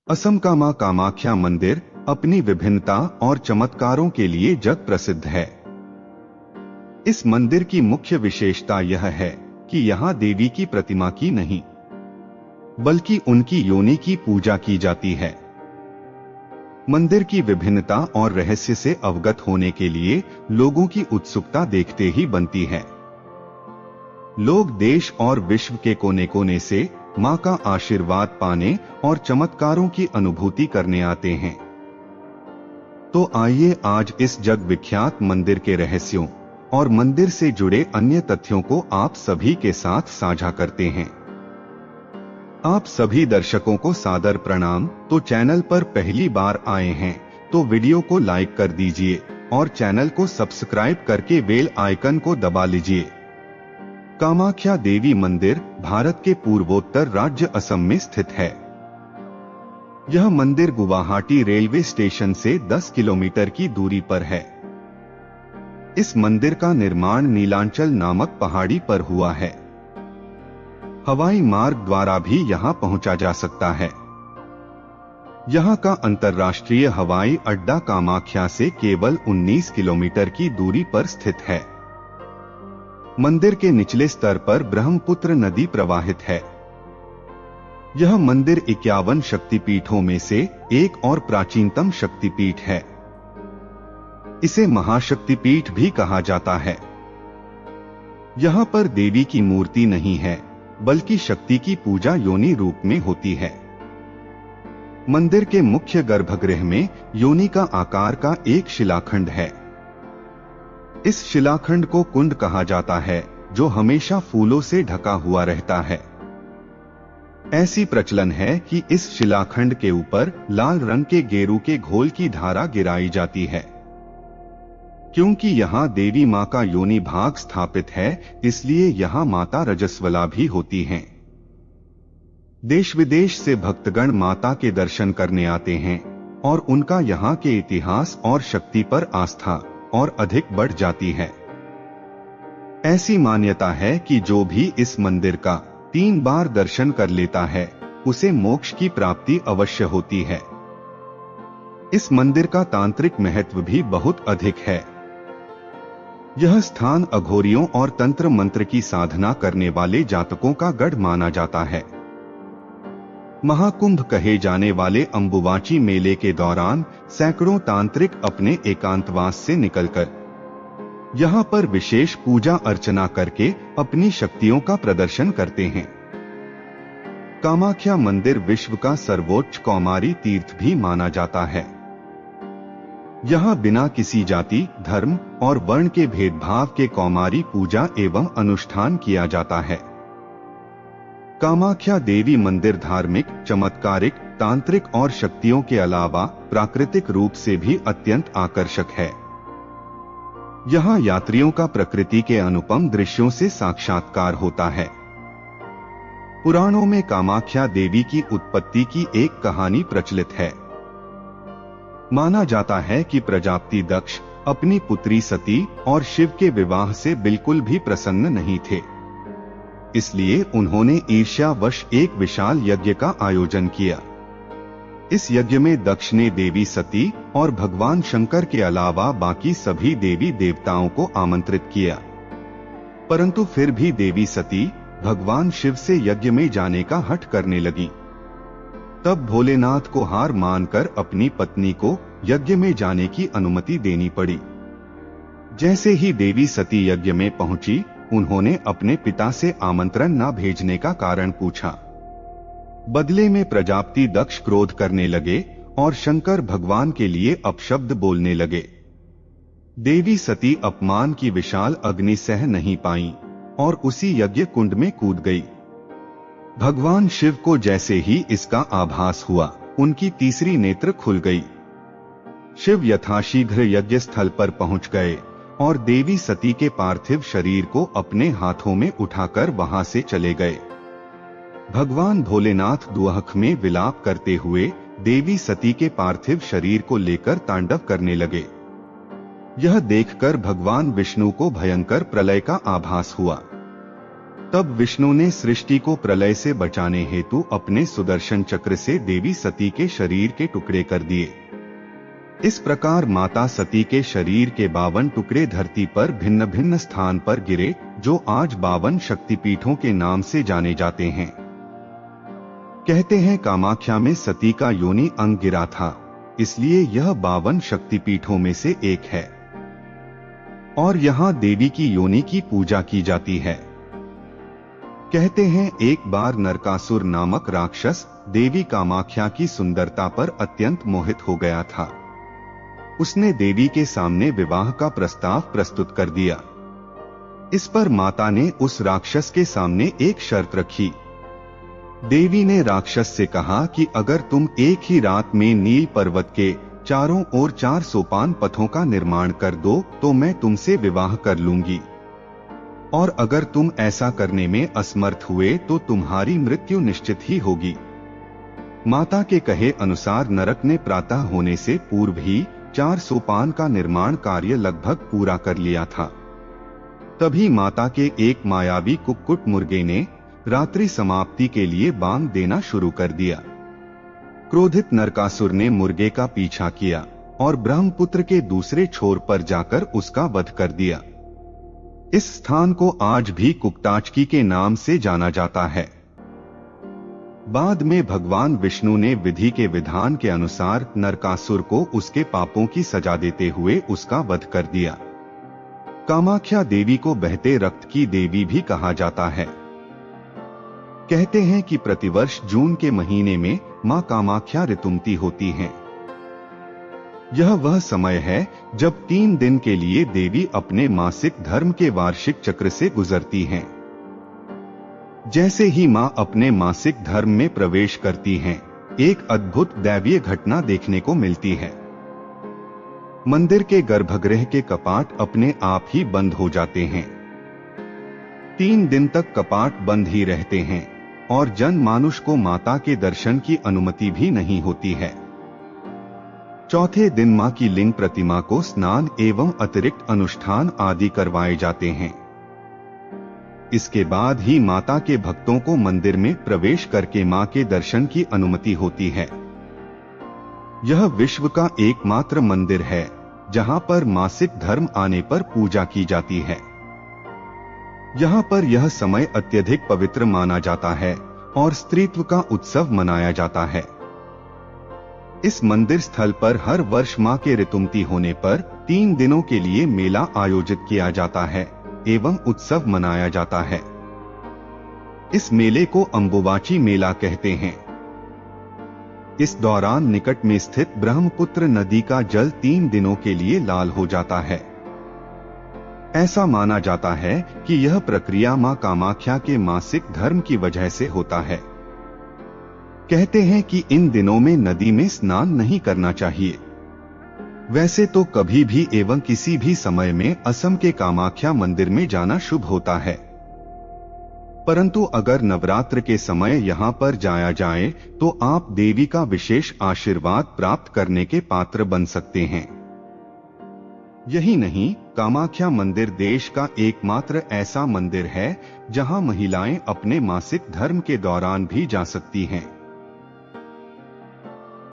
असम का मां कामाख्या मंदिर अपनी विभिन्नता और चमत्कारों के लिए जग प्रसिद्ध है। इस मंदिर की मुख्य विशेषता यह है कि यहाँ देवी की प्रतिमा की नहीं, बल्कि उनकी योनि की पूजा की जाती है। मंदिर की विभिन्नता और रहस्य से अवगत होने के लिए लोगों की उत्सुकता देखते ही बनती है। लोग देश और विश्व के कोने कोने से मां का आशीर्वाद पाने और चमत्कारों की अनुभूति करने आते हैं। तो आइए आज इस जग विख्यात मंदिर के रहस्यों और मंदिर से जुड़े अन्य तथ्यों को आप सभी के साथ साझा करते हैं। आप सभी दर्शकों को सादर प्रणाम। तो चैनल पर पहली बार आए हैं तो वीडियो को लाइक कर दीजिए और चैनल को सब्सक्राइब करके बेल आइकन को दबा लीजिए। कामाख्या देवी मंदिर भारत के पूर्वोत्तर राज्य असम में स्थित है। यह मंदिर गुवाहाटी रेलवे स्टेशन से 10 किलोमीटर की दूरी पर है। इस मंदिर का निर्माण नीलांचल नामक पहाड़ी पर हुआ है। हवाई मार्ग द्वारा भी यहां पहुंचा जा सकता है। यहां का अंतर्राष्ट्रीय हवाई अड्डा कामाख्या से केवल 19 किलोमीटर की दूरी पर स्थित है। मंदिर के निचले स्तर पर ब्रह्मपुत्र नदी प्रवाहित है। यह मंदिर 51 शक्तिपीठों में से एक और प्राचीनतम शक्तिपीठ है। इसे महाशक्तिपीठ भी कहा जाता है। यहाँ पर देवी की मूर्ति नहीं है, बल्कि शक्ति की पूजा योनि रूप में होती है। मंदिर के मुख्य गर्भगृह में योनि का आकार का एक शिलाखंड है। इस शिलाखंड को कुंड कहा जाता है, जो हमेशा फूलों से ढका हुआ रहता है। ऐसी प्रचलन है कि इस शिलाखंड के ऊपर लाल रंग के गेरू के घोल की धारा गिराई जाती है। क्योंकि यहाँ देवी माँ का योनि भाग स्थापित है, इसलिए यहाँ माता रजस्वला भी होती हैं। देश विदेश से भक्तगण माता के दर्शन करने आते हैं और उनका यहाँ के इतिहास और शक्ति पर आस्था और अधिक बढ़ जाती है। ऐसी मान्यता है कि जो भी इस मंदिर का 3 बार दर्शन कर लेता है, उसे मोक्ष की प्राप्ति अवश्य होती है। इस मंदिर का तांत्रिक महत्व भी बहुत अधिक है। यह स्थान अघोरियों और तंत्र मंत्र की साधना करने वाले जातकों का गढ़ माना जाता है। महाकुंभ कहे जाने वाले अंबुबाची मेले के दौरान सैकड़ों तांत्रिक अपने एकांतवास से निकलकर यहाँ पर विशेष पूजा अर्चना करके अपनी शक्तियों का प्रदर्शन करते हैं। कामाख्या मंदिर विश्व का सर्वोच्च कौमारी तीर्थ भी माना जाता है। यहाँ बिना किसी जाति, धर्म और वर्ण के भेदभाव के कौमारी पूजा एवं अनुष्ठान किया जाता है। कामाख्या देवी मंदिर धार्मिक, चमत्कारिक, तांत्रिक और शक्तियों के अलावा प्राकृतिक रूप से भी अत्यंत आकर्षक है। यहाँ यात्रियों का प्रकृति के अनुपम दृश्यों से साक्षात्कार होता है। पुराणों में कामाख्या देवी की उत्पत्ति की एक कहानी प्रचलित है। माना जाता है कि प्रजापति दक्ष अपनी पुत्री सती और शिव के विवाह से बिल्कुल भी प्रसन्न नहीं थे। इसलिए उन्होंने ईर्ष्यावश एक विशाल यज्ञ का आयोजन किया। इस यज्ञ में दक्ष ने देवी सती और भगवान शंकर के अलावा बाकी सभी देवी देवताओं को आमंत्रित किया। परंतु फिर भी देवी सती भगवान शिव से यज्ञ में जाने का हठ करने लगी। तब भोलेनाथ को हार मानकर अपनी पत्नी को यज्ञ में जाने की अनुमति देनी पड़ी। जैसे ही देवी सती यज्ञ में पहुंची, उन्होंने अपने पिता से आमंत्रण न भेजने का कारण पूछा। बदले में प्रजापति दक्ष क्रोध करने लगे और शंकर भगवान के लिए अपशब्द बोलने लगे। देवी सती अपमान की विशाल अग्नि सह नहीं पाई और उसी यज्ञ कुंड में कूद गई। भगवान शिव को जैसे ही इसका आभास हुआ, उनकी तीसरी नेत्र खुल गई। शिव यथाशीघ्र यज्ञ स्थल पर पहुंच गए और देवी सती के पार्थिव शरीर को अपने हाथों में उठाकर वहां से चले गए। भगवान भोलेनाथ दुआख में विलाप करते हुए देवी सती के पार्थिव शरीर को लेकर तांडव करने लगे। यह देखकर भगवान विष्णु को भयंकर प्रलय का आभास हुआ। तब विष्णु ने सृष्टि को प्रलय से बचाने हेतु अपने सुदर्शन चक्र से देवी सती के शरीर के टुकड़े कर दिए। इस प्रकार माता सती के शरीर के 52 टुकड़े धरती पर भिन्न भिन्न स्थान पर गिरे, जो आज 52 शक्तिपीठों के नाम से जाने जाते हैं। कहते हैं कामाख्या में सती का योनि अंग गिरा था, इसलिए यह 52 शक्तिपीठों में से एक है और यहाँ देवी की योनि की पूजा की जाती है। कहते हैं एक बार नरकासुर नामक राक्षस देवी कामाख्या की सुंदरता पर अत्यंत मोहित हो गया था। उसने देवी के सामने विवाह का प्रस्ताव प्रस्तुत कर दिया। इस पर माता ने उस राक्षस के सामने एक शर्त रखी। देवी ने राक्षस से कहा कि अगर तुम एक ही रात में नील पर्वत के चारों ओर 4 सोपान पथों का निर्माण कर दो तो मैं तुमसे विवाह कर लूंगी, और अगर तुम ऐसा करने में असमर्थ हुए तो तुम्हारी मृत्यु निश्चित ही होगी। माता के कहे अनुसार नरक ने प्रातः होने से पूर्व ही 4 सोपान का निर्माण कार्य लगभग पूरा कर लिया था। तभी माता के एक मायावी कुक्कुट मुर्गे ने रात्रि समाप्ति के लिए बांग देना शुरू कर दिया। क्रोधित नरकासुर ने मुर्गे का पीछा किया और ब्रह्मपुत्र के दूसरे छोर पर जाकर उसका वध कर दिया। इस स्थान को आज भी कुक्टाचकी के नाम से जाना जाता है। बाद में भगवान विष्णु ने विधि के विधान के अनुसार नरकासुर को उसके पापों की सजा देते हुए उसका वध कर दिया। कामाख्या देवी को बहते रक्त की देवी भी कहा जाता है। कहते हैं कि प्रतिवर्ष जून के महीने में मां कामाख्या ऋतुमती होती हैं। यह वह समय है जब 3 दिन के लिए देवी अपने मासिक धर्म के वार्षिक चक्र से गुजरती हैं। जैसे ही मां अपने मासिक धर्म में प्रवेश करती हैं, एक अद्भुत दैवीय घटना देखने को मिलती है। मंदिर के गर्भगृह के कपाट अपने आप ही बंद हो जाते हैं। 3 दिन तक कपाट बंद ही रहते हैं और जनमानुष को माता के दर्शन की अनुमति भी नहीं होती है। चौथे दिन मां की लिंग प्रतिमा को स्नान एवं अतिरिक्त अनुष्ठान आदि करवाए जाते हैं। इसके बाद ही माता के भक्तों को मंदिर में प्रवेश करके मां के दर्शन की अनुमति होती है। यह विश्व का एकमात्र मंदिर है जहां पर मासिक धर्म आने पर पूजा की जाती है। यहाँ पर यह समय अत्यधिक पवित्र माना जाता है और स्त्रीत्व का उत्सव मनाया जाता है। इस मंदिर स्थल पर हर वर्ष मां के ऋतुमती होने पर 3 दिनों के लिए मेला आयोजित किया जाता है एवं उत्सव मनाया जाता है। इस मेले को अंबुबाची मेला कहते हैं। इस दौरान निकट में स्थित ब्रह्मपुत्र नदी का जल 3 दिनों के लिए लाल हो जाता है। ऐसा माना जाता है कि यह प्रक्रिया मां कामाख्या के मासिक धर्म की वजह से होता है। कहते हैं कि इन दिनों में नदी में स्नान नहीं करना चाहिए। वैसे तो कभी भी एवं किसी भी समय में असम के कामाख्या मंदिर में जाना शुभ होता है, परंतु अगर नवरात्र के समय यहाँ पर जाया जाए तो आप देवी का विशेष आशीर्वाद प्राप्त करने के पात्र बन सकते हैं। यही नहीं, कामाख्या मंदिर देश का एकमात्र ऐसा मंदिर है जहां महिलाएं अपने मासिक धर्म के दौरान भी जा सकती हैं।